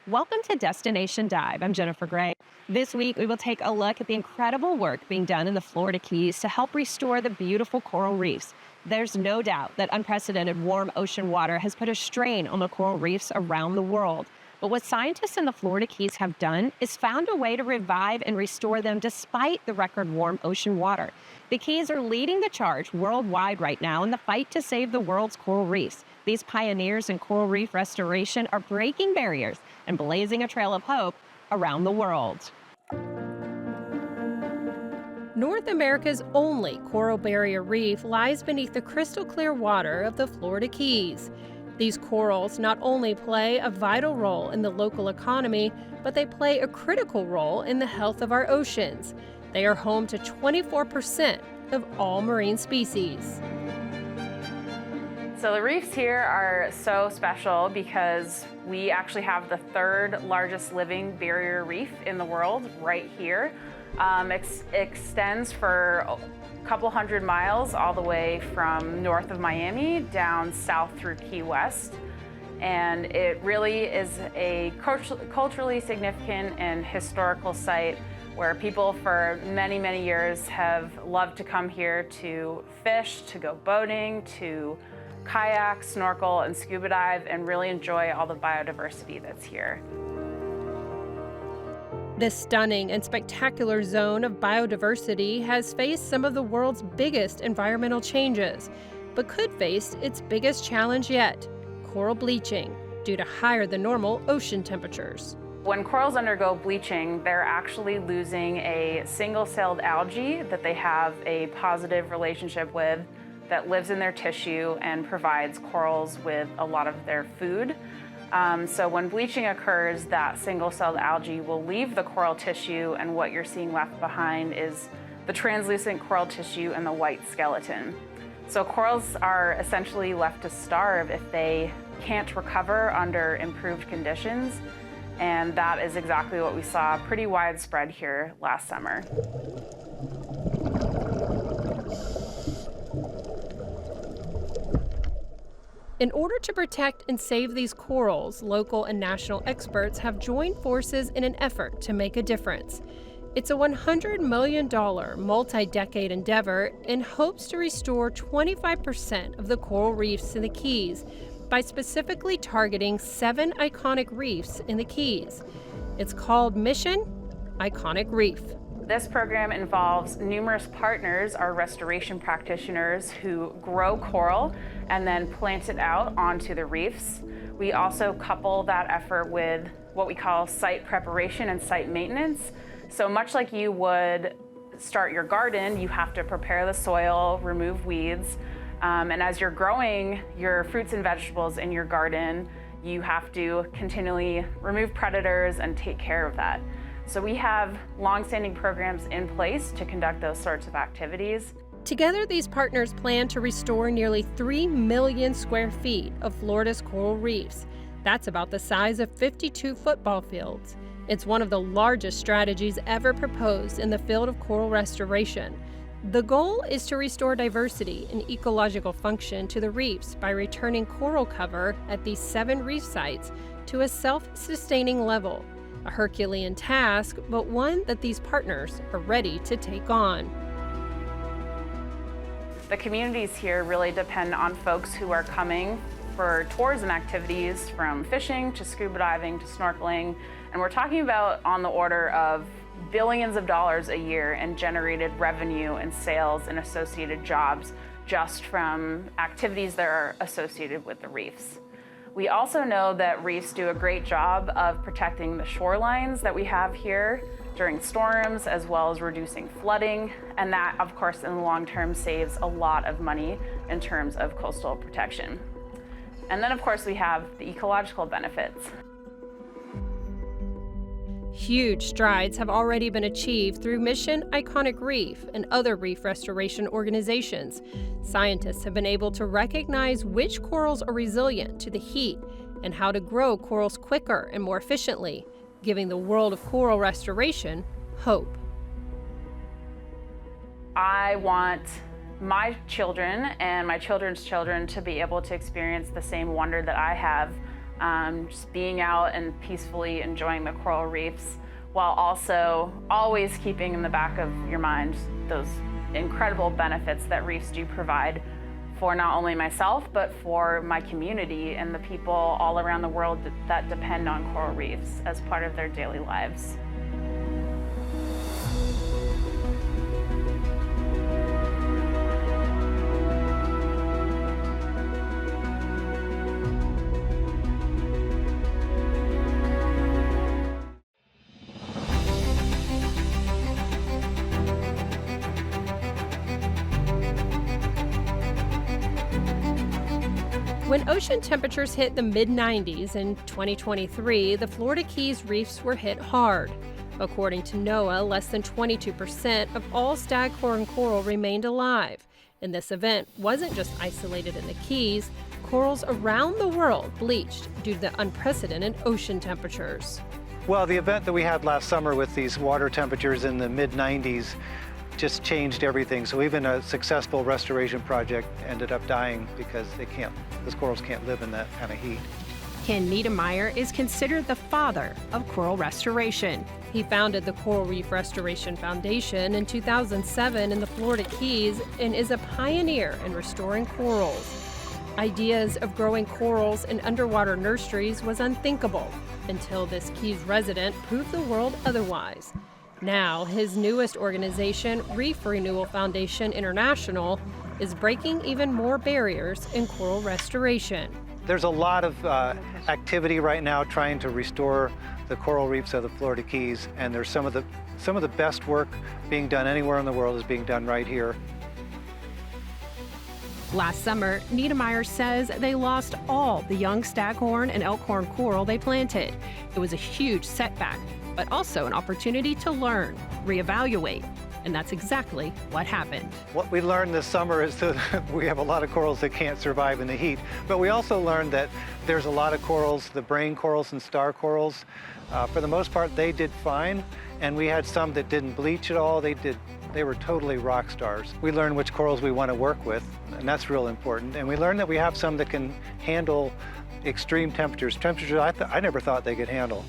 Welcome to Destination Dive. I'm Jennifer Gray. This week, we will take a look at the incredible work being done in the Florida Keys to help restore the beautiful coral reefs. There's no doubt that unprecedented warm ocean water has put a strain on the coral reefs around the world. But what scientists in the Florida Keys have done is found a way to revive and restore them despite the record warm ocean water. The Keys are leading the charge worldwide right now in the fight to save the world's coral reefs. These pioneers in coral reef restoration are breaking barriers and blazing a trail of hope around the world. North America's only coral barrier reef lies beneath the crystal clear water of the Florida Keys. These corals not only play a vital role in the local economy, but they play a critical role in the health of our oceans. They are home to 24% of all marine species. So the reefs here are so special because we actually have the third largest living barrier reef in the world right here. Extends for a couple hundred miles all the way from north of Miami down south through Key West. And it really is a culturally significant and historical site where people for many, many years have loved to come here to fish, to go boating, to kayak, snorkel, and scuba dive, and really enjoy all the biodiversity that's here. This stunning and spectacular zone of biodiversity has faced some of the world's biggest environmental changes, but could face its biggest challenge yet, coral bleaching, due to higher than normal ocean temperatures. When corals undergo bleaching, they're actually losing a single-celled algae that they have a positive relationship with that lives in their tissue and provides corals with a lot of their food. So when bleaching occurs, that single-celled algae will leave the coral tissue, and what you're seeing left behind is the translucent coral tissue and the white skeleton. So corals are essentially left to starve if they can't recover under improved conditions, and that is exactly what we saw pretty widespread here last summer. In order to protect and save these corals, local and national experts have joined forces in an effort to make a difference. It's a $100 million multi-decade endeavor in hopes to restore 25% of the coral reefs in the Keys by specifically targeting 7 iconic reefs in the Keys. It's called Mission Iconic Reef. This program involves numerous partners, our restoration practitioners who grow coral and then plant it out onto the reefs. We also couple that effort with what we call site preparation and site maintenance. So much like you would start your garden, you have to prepare the soil, remove weeds, and as you're growing your fruits and vegetables in your garden, you have to continually remove predators and take care of that. So we have long-standing programs in place to conduct those sorts of activities. Together, these partners plan to restore nearly 3 million square feet of Florida's coral reefs. That's about the size of 52 football fields. It's one of the largest strategies ever proposed in the field of coral restoration. The goal is to restore diversity and ecological function to the reefs by returning coral cover at these 7 reef sites to a self-sustaining level. A Herculean task, but one that these partners are ready to take on. The communities here really depend on folks who are coming for tours and activities, from fishing to scuba diving to snorkeling. And we're talking about on the order of billions of dollars a year in generated revenue and sales and associated jobs just from activities that are associated with the reefs. We also know that reefs do a great job of protecting the shorelines that we have here during storms, as well as reducing flooding. And that, of course, in the long term saves a lot of money in terms of coastal protection. And then, of course, we have the ecological benefits. Huge strides have already been achieved through Mission Iconic Reef and other reef restoration organizations. Scientists have been able to recognize which corals are resilient to the heat and how to grow corals quicker and more efficiently, giving the world of coral restoration hope. I want my children and my children's children to be able to experience the same wonder that I have just being out and peacefully enjoying the coral reefs, while also always keeping in the back of your mind those incredible benefits that reefs do provide for not only myself, but for my community and the people all around the world that depend on coral reefs as part of their daily lives. When ocean temperatures hit the mid-90s in 2023, the Florida Keys reefs were hit hard. According to NOAA, less than 22% of all staghorn coral remained alive. And this event wasn't just isolated in the Keys. Corals around the world bleached due to the unprecedented ocean temperatures. Well, the event that we had last summer with these water temperatures in the mid-90s just changed everything. So even a successful restoration project ended up dying because those corals can't live in that kind of heat. Ken Niedermeyer is considered the father of coral restoration. He founded the Coral Reef Restoration Foundation in 2007 in the Florida Keys and is a pioneer in restoring corals. Ideas of growing corals in underwater nurseries was unthinkable until this Keys resident proved the world otherwise. Now, his newest organization, Reef Renewal Foundation International, is breaking even more barriers in coral restoration. There's a lot of activity right now trying to restore the coral reefs of the Florida Keys, and there's some of the best work being done anywhere in the world is being done right here. Last summer, Niedermeyer says they lost all the young staghorn and elkhorn coral they planted. It was a huge setback, but also an opportunity to learn, reevaluate, and that's exactly what happened. What we learned this summer is that we have a lot of corals that can't survive in the heat, but we also learned that there's a lot of corals, the brain corals and star corals, for the most part they did fine, and we had some that didn't bleach at all. They were totally rock stars. We learned which corals we want to work with, and that's real important. And we learned that we have some that can handle extreme temperatures I never thought they could handle.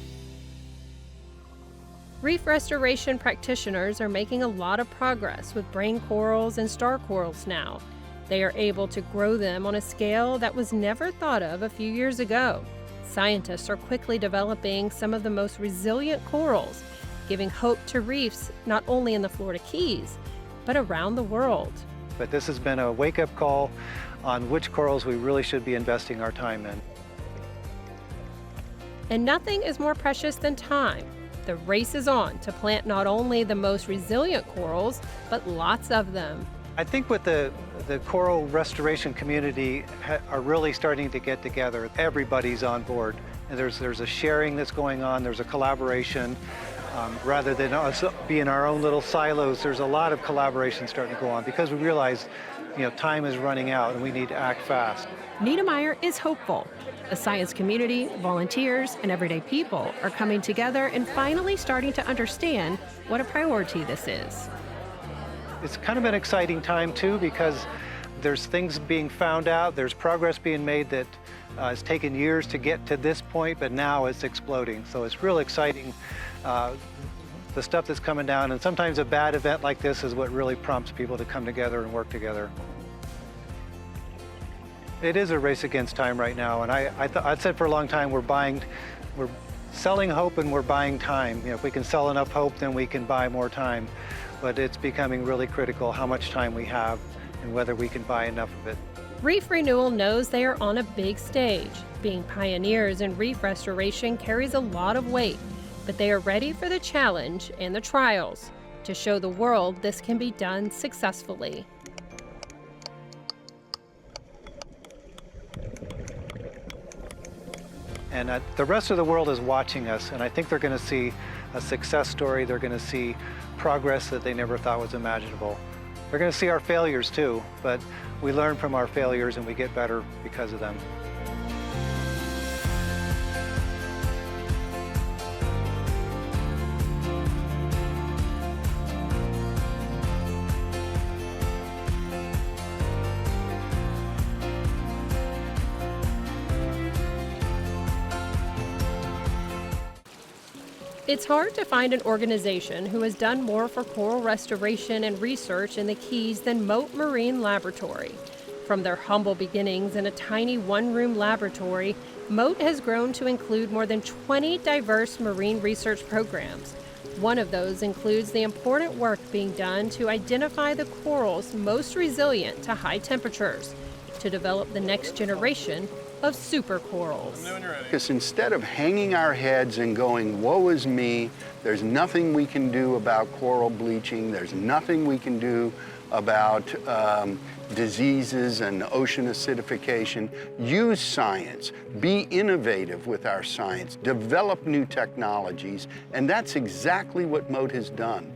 Reef restoration practitioners are making a lot of progress with brain corals and star corals now. They are able to grow them on a scale that was never thought of a few years ago. Scientists are quickly developing some of the most resilient corals, giving hope to reefs not only in the Florida Keys, but around the world. But this has been a wake-up call on which corals we really should be investing our time in. And nothing is more precious than time. The race is on to plant not only the most resilient corals, but lots of them. I think with the coral restoration community are really starting to get together. Everybody's on board. And there's a sharing that's going on, there's a collaboration. Rather than us be in our own little silos, there's a lot of collaboration starting to go on because we realize, time is running out and we need to act fast. Niedermeyer is hopeful. The science community, volunteers, and everyday people are coming together and finally starting to understand what a priority this is. It's kind of an exciting time too because there's things being found out, there's progress being made that has taken years to get to this point, but now it's exploding. So it's real exciting, the stuff that's coming down, and sometimes a bad event like this is what really prompts people to come together and work together. It is a race against time right now, and I'd said for a long time we're selling hope and we're buying time. If we can sell enough hope, then we can buy more time. But it's becoming really critical how much time we have and whether we can buy enough of it. Reef Renewal knows they are on a big stage. Being pioneers in reef restoration carries a lot of weight, but they are ready for the challenge and the trials to show the world this can be done successfully. And the rest of the world is watching us, and I think they're going to see a success story. They're going to see progress that they never thought was imaginable. They're going to see our failures too, but we learn from our failures and we get better because of them. It's hard to find an organization who has done more for coral restoration and research in the Keys than Mote Marine Laboratory. From their humble beginnings in a tiny one-room laboratory, Mote has grown to include more than 20 diverse marine research programs. One of those includes the important work being done to identify the corals most resilient to high temperatures, to develop the next generation of super corals. Because instead of hanging our heads and going, woe is me, there's nothing we can do about coral bleaching, there's nothing we can do about diseases and ocean acidification, use science, be innovative with our science, develop new technologies, and that's exactly what Mote has done.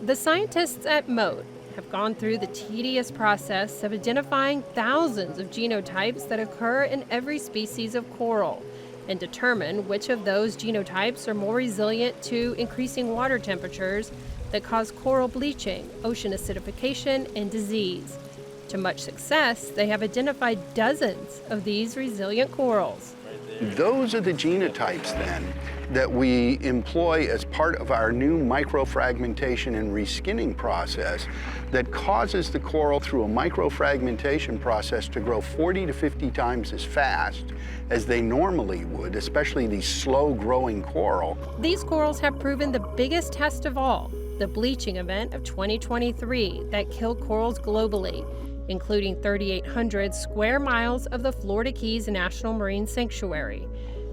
The scientists at Mote have gone through the tedious process of identifying thousands of genotypes that occur in every species of coral and determine which of those genotypes are more resilient to increasing water temperatures that cause coral bleaching, ocean acidification, and disease. To much success, they have identified dozens of these resilient corals. Those are the genotypes then that we employ as part of our new microfragmentation and reskinning process that causes the coral through a microfragmentation process to grow 40 to 50 times as fast as they normally would, especially these slow-growing coral. These corals have proven the biggest test of all, the bleaching event of 2023 that killed corals globally, including 3,800 square miles of the Florida Keys National Marine Sanctuary.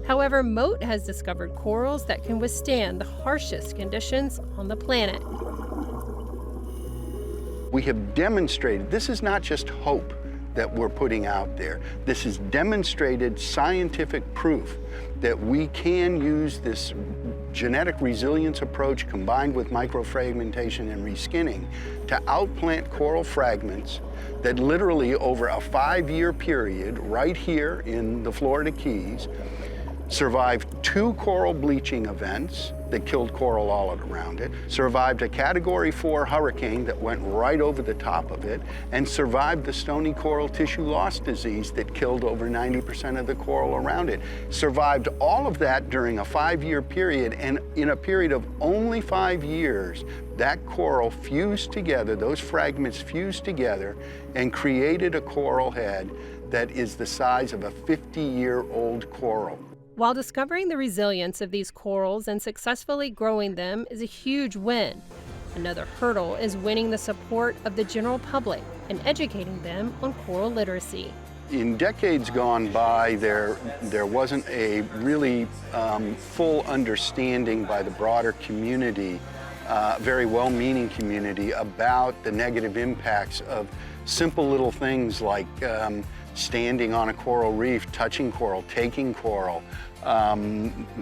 However, Mote has discovered corals that can withstand the harshest conditions on the planet. We have demonstrated, this is not just hope that we're putting out there. This is demonstrated scientific proof that we can use this genetic resilience approach combined with microfragmentation and reskinning to outplant coral fragments that literally over a 5-year period right here in the Florida Keys survived 2 coral bleaching events that killed coral all around it, survived a Category 4 hurricane that went right over the top of it, and survived the stony coral tissue loss disease that killed over 90% of the coral around it. Survived all of that during a 5-year period, and in a period of only 5 years, that coral fused together, those fragments fused together, and created a coral head that is the size of a 50-year-old coral. While discovering the resilience of these corals and successfully growing them is a huge win, another hurdle is winning the support of the general public and educating them on coral literacy. In decades gone by, there wasn't a really full understanding by the broader community, very well-meaning community, about the negative impacts of simple little things like standing on a coral reef, touching coral, taking coral,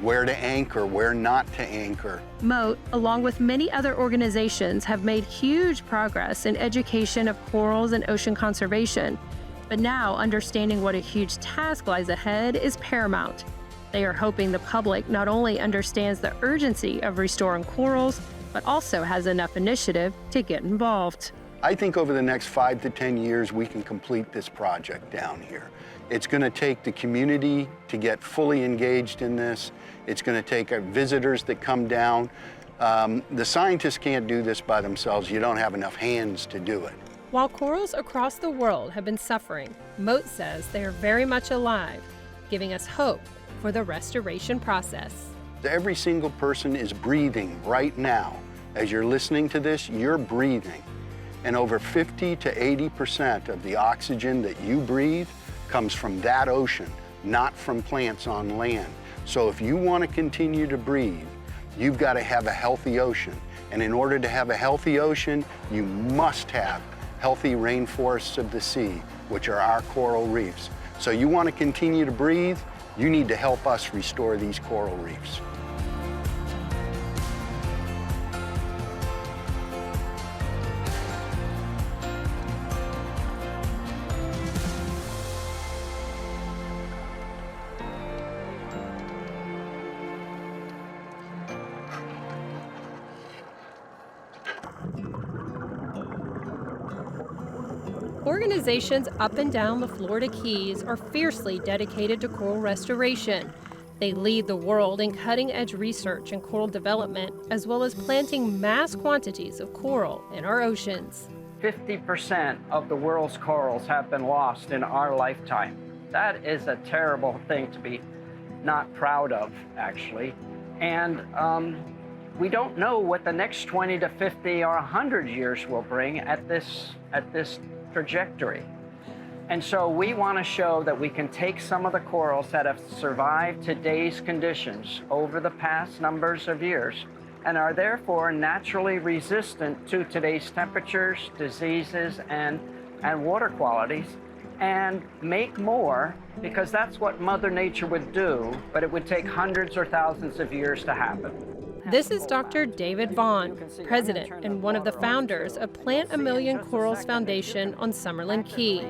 where to anchor, where not to anchor. Mote, along with many other organizations, have made huge progress in education of corals and ocean conservation. But now, understanding what a huge task lies ahead is paramount. They are hoping the public not only understands the urgency of restoring corals, but also has enough initiative to get involved. I think over the next 5 to 10 years, we can complete this project down here. It's going to take the community to get fully engaged in this. It's going to take our visitors that come down. The scientists can't do this by themselves. You don't have enough hands to do it. While corals across the world have been suffering, Mote says they are very much alive, giving us hope for the restoration process. Every single person is breathing right now. As you're listening to this, you're breathing. And over 50 to 80% of the oxygen that you breathe comes from that ocean, not from plants on land. So if you want to continue to breathe, you've got to have a healthy ocean. And in order to have a healthy ocean, you must have healthy rainforests of the sea, which are our coral reefs. So you want to continue to breathe, you need to help us restore these coral reefs. Organizations up and down the Florida Keys are fiercely dedicated to coral restoration. They lead the world in cutting-edge research and coral development, as well as planting mass quantities of coral in our oceans. 50% of the world's corals have been lost in our lifetime. That is a terrible thing to be not proud of, actually. And we don't know what the next 20 to 50 or 100 years will bring at this trajectory. And so we want to show that we can take some of the corals that have survived today's conditions over the past numbers of years and are therefore naturally resistant to today's temperatures, diseases, and water qualities, and make more, because that's what Mother Nature would do, but it would take hundreds or thousands of years to happen. This is Dr. David Vaughn, president and one of the founders of Plant a Million Corals Foundation on Summerlin Key.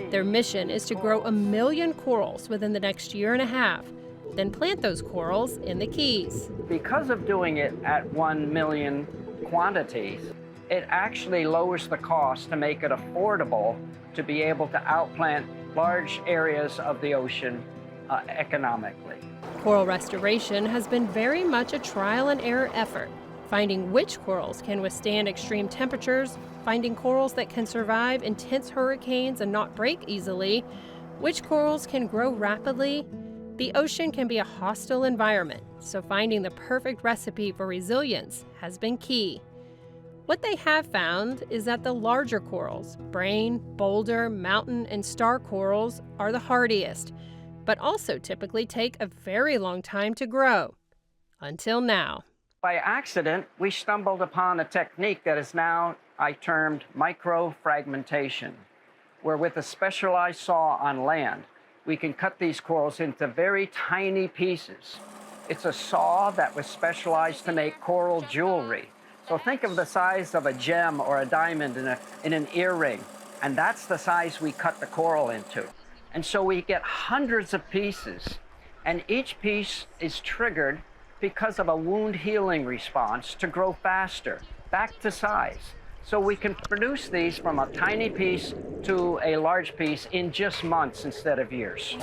Their mission is to grow 1 million corals within the next year and a half, then plant those corals in the Keys. Because of doing it at 1 million quantities, it actually lowers the cost to make it affordable to be able to outplant large areas of the ocean economically. Coral restoration has been very much a trial and error effort, finding which corals can withstand extreme temperatures, finding corals that can survive intense hurricanes and not break easily, which corals can grow rapidly. The ocean can be a hostile environment, so finding the perfect recipe for resilience has been key. What they have found is that the larger corals, brain, boulder, mountain, and star corals, are the hardiest, but also typically take a very long time to grow. Until now. By accident, we stumbled upon a technique that is now I termed microfragmentation, where with a specialized saw on land, we can cut these corals into very tiny pieces. It's a saw that was specialized to make coral jewelry. So think of the size of a gem or a diamond in an earring, and that's the size we cut the coral into. And so we get hundreds of pieces, and each piece is triggered because of a wound healing response to grow faster, back to size. So we can produce these from a tiny piece to a large piece in just months instead of years.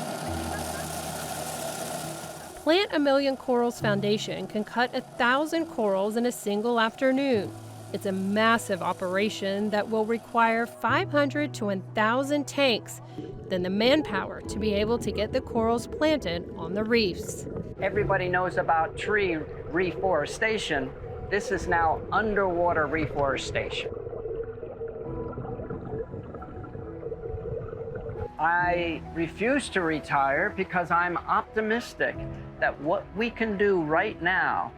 Plant a Million Corals Foundation can cut 1,000 corals in a single afternoon. It's a massive operation that will require 500 to 1,000 tanks, then the manpower to be able to get the corals planted on the reefs. Everybody knows about tree reforestation. This is now underwater reforestation. I refuse to retire because I'm optimistic that what we can do right now,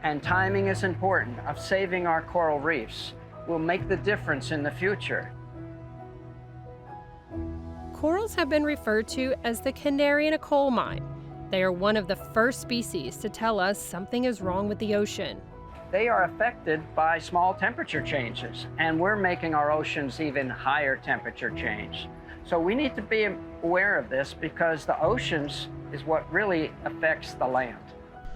and timing is important, of saving our coral reefs will make the difference in the future. Corals have been referred to as the canary in a coal mine. They are one of the first species to tell us something is wrong with the ocean. They are affected by small temperature changes, and we're making our oceans even higher temperature change. So we need to be aware of this because the oceans is what really affects the land.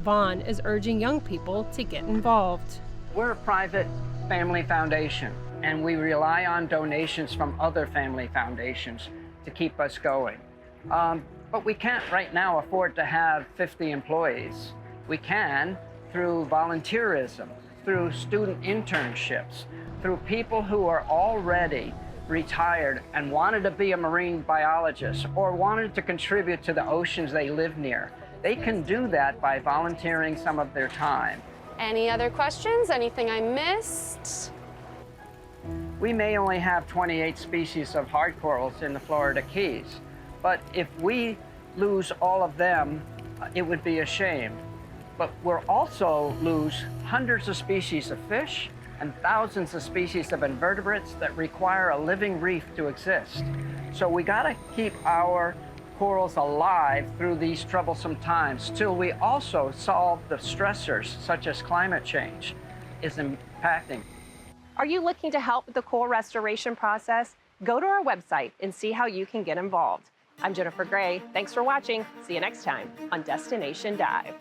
Vaughn is urging young people to get involved. We're a private family foundation, and we rely on donations from other family foundations to keep us going. But we can't right now afford to have 50 employees. We can through volunteerism, through student internships, through people who are already retired and wanted to be a marine biologist or wanted to contribute to the oceans they live near. They can do that by volunteering some of their time. Any other questions? Anything I missed? We may only have 28 species of hard corals in the Florida Keys, but if we lose all of them, it would be a shame. But we'll also lose hundreds of species of fish and thousands of species of invertebrates that require a living reef to exist. So we gotta keep our corals alive through these troublesome times till we also solve the stressors such as climate change is impacting. Are you looking to help with the coral restoration process? Go to our website and see how you can get involved. I'm Jennifer Gray. Thanks for watching. See you next time on Destination Dive.